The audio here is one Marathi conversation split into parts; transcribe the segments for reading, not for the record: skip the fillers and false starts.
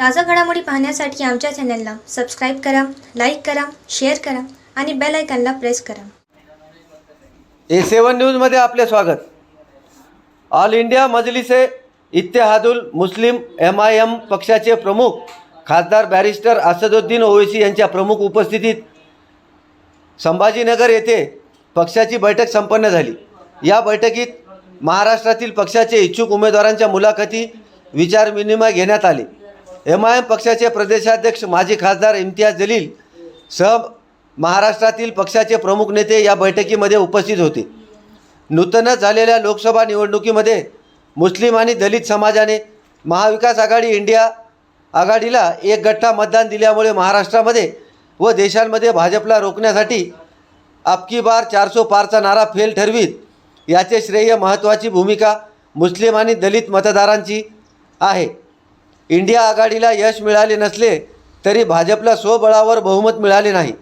ताज़ा घडामोडी पाहण्यासाठी आमच्या चॅनलला सबस्क्राईब करा, लाईक करा, शेअर करा आणि बेल आयकॉनला प्रेस करा. A7 न्यूजमध्ये आपले स्वागत. ऑल इंडिया मजलिसे इत्तेहादुल मुस्लिम MIM पक्षाचे प्रमुख खासदार बॅरिस्टर असदुद्दीन ओवैसी यांच्या प्रमुख उपस्थितीत संभाजीनगर येथे पक्षाची बैठक संपन्न झाली. या बैठकीत महाराष्ट्रातील पक्षाचे इच्छुक उमेदवारांच्या मुलाखती विचारविनिमय घेण्यात आले. MIM पक्षाचे प्रदेशाध्यक्ष माजी खासदार इम्तियाज जलील सह महाराष्ट्रातील पक्षाचे प्रमुख नेते या बैठकीमध्ये उपस्थित होते. नूतनच झालेल्या लोकसभा निवडणुकीमध्ये मुस्लिम आणि दलित समाजाने महाविकास आघाडी इंडिया आघाडीला एक गठ्ठा मतदान दिल्यामुळे महाराष्ट्रामध्ये व देशांमध्ये भाजपला रोखण्यासाठी अबकी बार 400 पारचा नारा फेल ठरवीत याचे श्रेय महत्त्वाची भूमिका मुस्लिम आणि दलित मतदारांची आहे. इंडिया आघाडीला यश मिळाले नसले तरी भाजपला स्वबळावर बहुमत मिळाले नाही.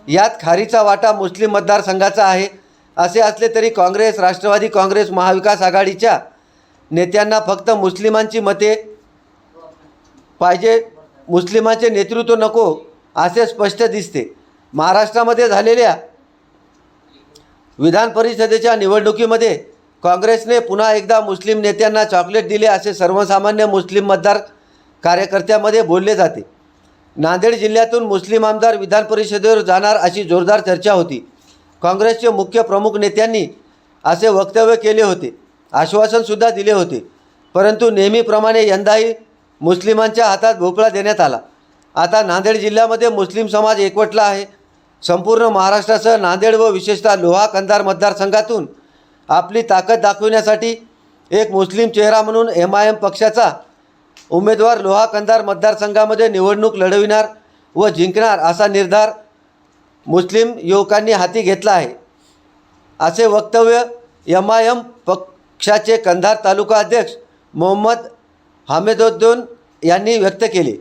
यात खारीचा वाटा मुस्लिम मतदारसंघाचा आहे. असे असले तरी काँग्रेस, राष्ट्रवादी काँग्रेस, महाविकास आघाडीच्या नेत्यांना फक्त मुस्लिमांची मते पाहिजे, मुस्लिमांचे नेतृत्व नको असे स्पष्ट दिसते. महाराष्ट्रामध्ये झालेल्या विधान परिषदेच्या निवडणुकीमध्ये काँग्रेसने पुन्हा एकदा मुस्लिम नेत्यांना चॉकलेट दिले असे सर्वसामान्य मुस्लिम मतदार कार्यकर्त्यामध्ये बोलले जाते. नांदेड जिल्ह्यातून मुस्लिम आमदार विधान परिषदेवर जाणार अशी जोरदार चर्चा होती. काँग्रेसचे मुख्य प्रमुख नेत्यांनी असे वक्तव्य केले होते, आश्वासनसुद्धा दिले होते. परंतु नेहमीप्रमाणे यंदाही मुस्लिमांच्या हातात भोपळा देण्यात आला. आता नांदेड जिल्ह्यामध्ये मुस्लिम समाज एकवटला आहे. संपूर्ण महाराष्ट्रासह नांदेड व विशेषतः लोहा कंधार मतदारसंघातून आपली ताकद दाखविण्यासाठी एक मुस्लिम चेहरा म्हणून MIM पक्षाचा उमेदवार लोहा कंधार मतदारसंघामध्ये निवडणूक लढविणार व जिंकणार असा निर्धार मुस्लिम युवकांनी हाती घेतला आहे, असे वक्तव्य MIM पक्षाचे कंधार तालुका अध्यक्ष मोहम्मद हामिदुद्दीन यांनी व्यक्त केले.